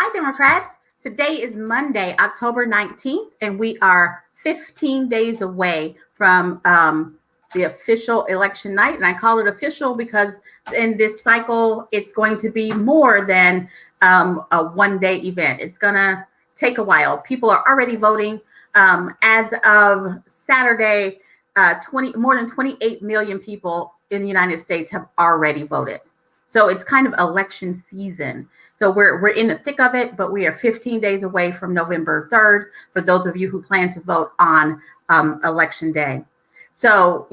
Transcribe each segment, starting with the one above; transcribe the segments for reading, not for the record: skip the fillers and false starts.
Hi, Democrats. Today is Monday, October 19th, and we are 15 days away from the official election night. And I call it official because in this cycle, it's going to be more than a one-day event. It's going to take a while. People are already voting. As of Saturday, more than 28 million people in the United States have already voted. So it's kind of election season. So we're in the thick of it, but we are 15 days away from November 3rd for those of you who plan to vote on election day. So,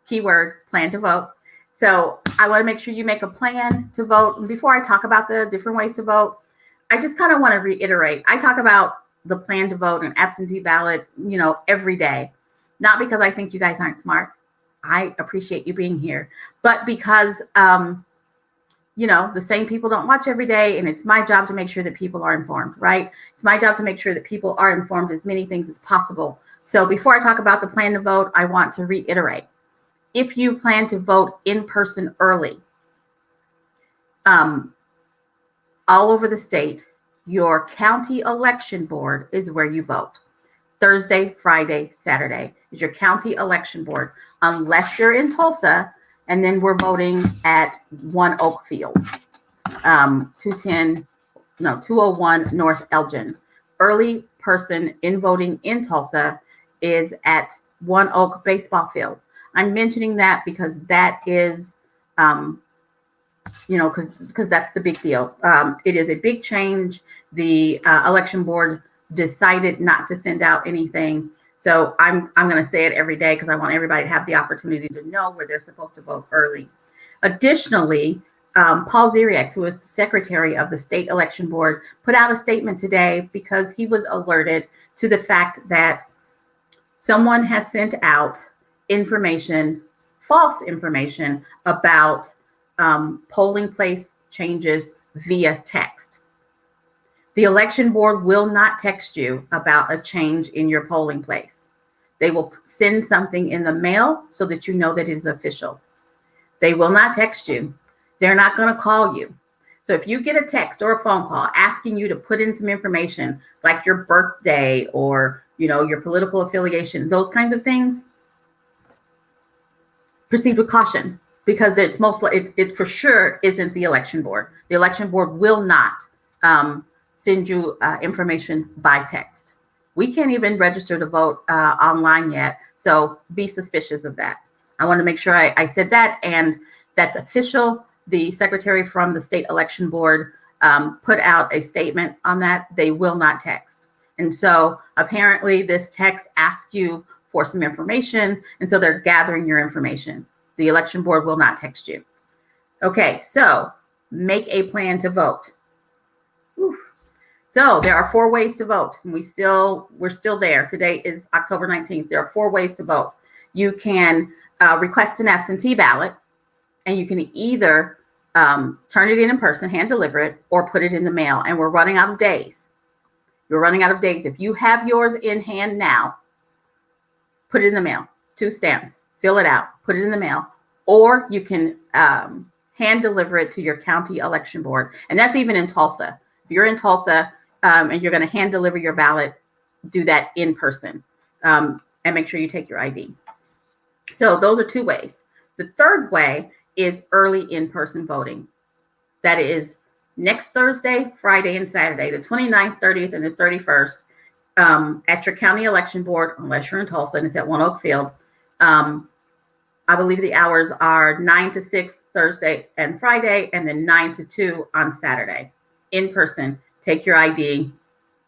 keyword, plan to vote. So I want to make sure you make a plan to vote. And before I talk about the different ways to vote, I just kind of want to reiterate. I talk about the plan to vote and absentee ballot, every day. Not because I think you guys aren't smart. I appreciate you being here, but because the same people don't watch every day, and it's my job to make sure that people are informed, right? It's my job to make sure that people are informed as many things as possible. So before I talk about the plan to vote, I want to reiterate. If you plan to vote in person early, all over the state, your county election board is where you vote. Thursday, Friday, Saturday is your county election board, unless you're in Tulsa. And then we're voting at One Oak Field, 201 North Elgin. Early person in voting in Tulsa is at One Oak Baseball Field. I'm mentioning that because that is, because that's the big deal. It is a big change. The election board decided not to send out anything. So I'm going to say it every day because I want everybody to have the opportunity to know where they're supposed to vote early. Additionally, Paul Ziriax, who is the secretary of the state election board, put out a statement today because he was alerted to the fact that someone has sent out information, false information about polling place changes via text. The election board will not text you about a change in your polling place. They will send something in the mail so that you know that it is official. They will not text you. They're not going to call you. So if you get a text or a phone call asking you to put in some information like your birthday or, your political affiliation, those kinds of things, proceed with caution because it's it for sure isn't the election board. The election board will not send you information by text. We can't even register to vote online yet, so be suspicious of that. I want to make sure I said that, and that's official. The secretary from the state election board put out a statement on that. They will not text. And so apparently this text asks you for some information, and so they're gathering your information. The election board will not text you. Okay, so make a plan to vote. Oof. So there are 4 ways to vote. And we're still there. Today is October 19th. There are 4 ways to vote. You can request an absentee ballot, and you can either turn it in person, hand deliver it, or put it in the mail. And we're running out of days. You're running out of days. If you have yours in hand now, put it in the mail. 2 stamps. Fill it out. Put it in the mail. Or you can hand deliver it to your county election board. And that's even in Tulsa. If you're in Tulsa and you're going to hand deliver your ballot, do that in person and make sure you take your ID. So those are 2 ways. The third way is early in-person voting. That is next Thursday, Friday, and Saturday, the 29th, 30th, and the 31st at your county election board, unless you're in Tulsa and it's at One Oak Field. I believe the hours are 9 to 6 Thursday and Friday, and then 9 to 2 on Saturday. In person, take your ID,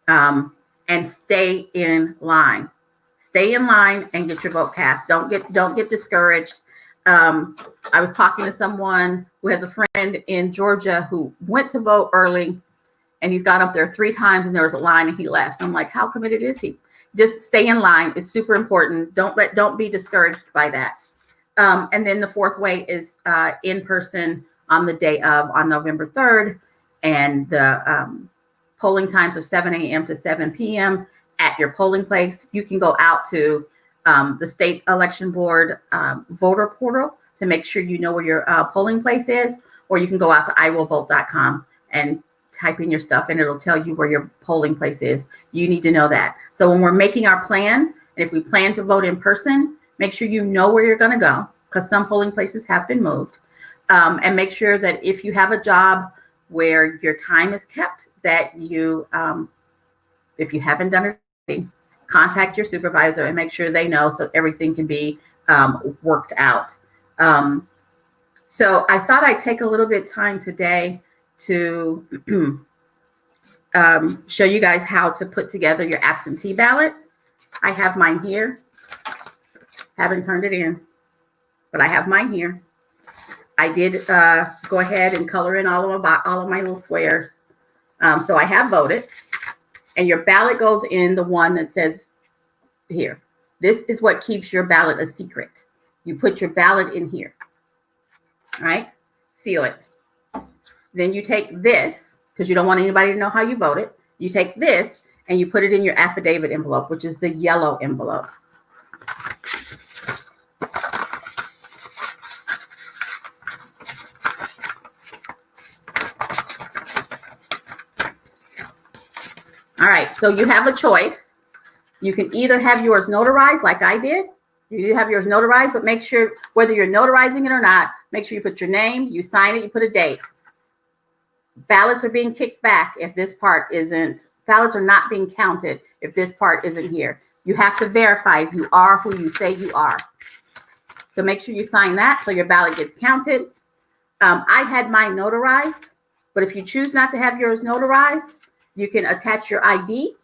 and stay in line. Stay in line and get your vote cast. Don't get discouraged. I was talking to someone who has a friend in Georgia who went to vote early, and he's gone up there 3 times, and there was a line, and he left. I'm like, how committed is he? Just stay in line. It's super important. Don't be discouraged by that. And then the 4th way is in person on the day on November 3rd. And the polling times are 7 a.m. to 7 p.m. at your polling place. You can go out to the state election board voter portal to make sure you know where your polling place is, or you can go out to iwillvote.com and type in your stuff and it'll tell you where your polling place is. You need to know that. So when we're making our plan, and if we plan to vote in person, make sure you know where you're going to go, because some polling places have been moved. And make sure that if you have a job where your time is kept, that you, if you haven't done it, contact your supervisor and make sure they know so everything can be worked out. So I thought I'd take a little bit of time today to show you guys how to put together your absentee ballot. I have mine here. Haven't turned it in, but I have mine here. I did go ahead and color in all of my little squares. So I have voted, and your ballot goes in the one that says here. This is what keeps your ballot a secret. You put your ballot in here. All right, seal it. Then you take this, because you don't want anybody to know how you voted. You take this and you put it in your affidavit envelope, which is the yellow envelope. All right, so you have a choice. You can either have yours notarized like I did. You have yours notarized, but make sure, whether you're notarizing it or not, make sure you put your name, you sign it, you put a date. Ballots are being kicked back if this part isn't, ballots are not being counted if this part isn't here. You have to verify you are who you say you are. So make sure you sign that so your ballot gets counted. I had mine notarized, but if you choose not to have yours notarized, you can attach your ID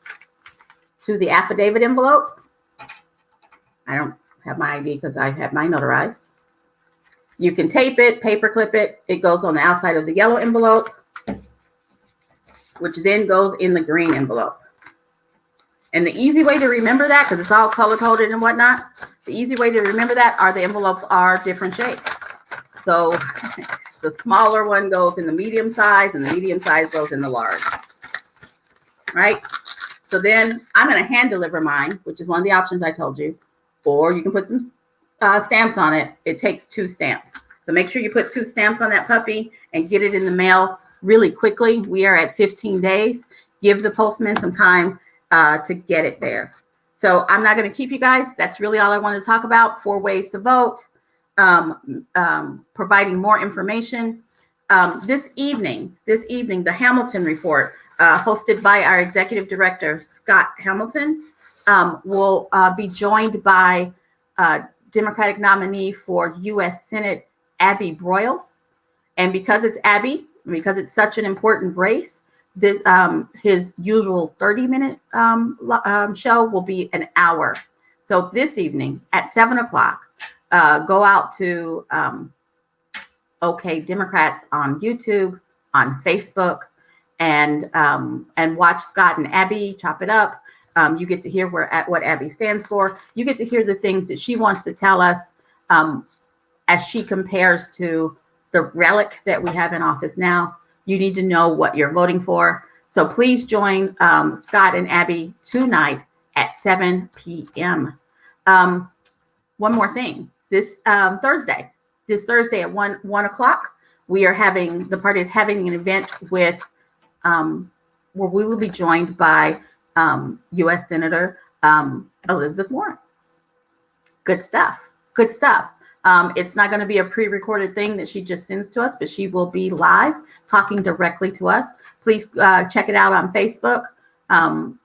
to the affidavit envelope. I don't have my ID because I have mine notarized. You can tape it, paper clip it. It goes on the outside of the yellow envelope, which then goes in the green envelope. And the easy way to remember that, because it's all color coded and whatnot, the easy way to remember that are the envelopes are different shapes. So the smaller one goes in the medium size and the medium size goes in the large. Right? So then I'm going to hand deliver mine, which is one of the options I told you. Or you can put some stamps on it. It takes 2 stamps. So make sure you put 2 stamps on that puppy and get it in the mail really quickly. We are at 15 days. Give the postman some time to get it there. So I'm not going to keep you guys. That's really all I wanted to talk about. 4 ways to vote. Providing more information. This evening, the Hamilton Report, hosted by our executive director, Scott Hamilton, will be joined by Democratic nominee for U.S. Senate, Abby Broyles. And because it's Abby, because it's such an important race, this, his usual 30-minute show will be an hour. So this evening at 7 o'clock, go out to OK Democrats on YouTube, on Facebook, and watch Scott and Abby chop it up. You get to hear what Abby stands for. You get to hear the things that she wants to tell us as she compares to the relic that we have in office now. You need to know what you're voting for. So please join Scott and Abby tonight at 7 p.m. One more thing. This Thursday at 1 o'clock, the party is having an event with where we will be joined by U.S. Senator Elizabeth Warren. Good stuff. Good stuff. It's not going to be a pre-recorded thing that she just sends to us, but she will be live talking directly to us. Please check it out on Facebook.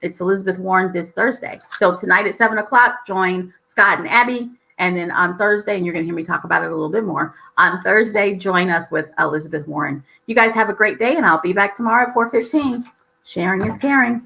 It's Elizabeth Warren this Thursday. So tonight at 7 o'clock, join Scott and Abby. And then on Thursday, and you're going to hear me talk about it a little bit more, on Thursday, join us with Elizabeth Warren. You guys have a great day, and I'll be back tomorrow at 4:15. Sharing is caring.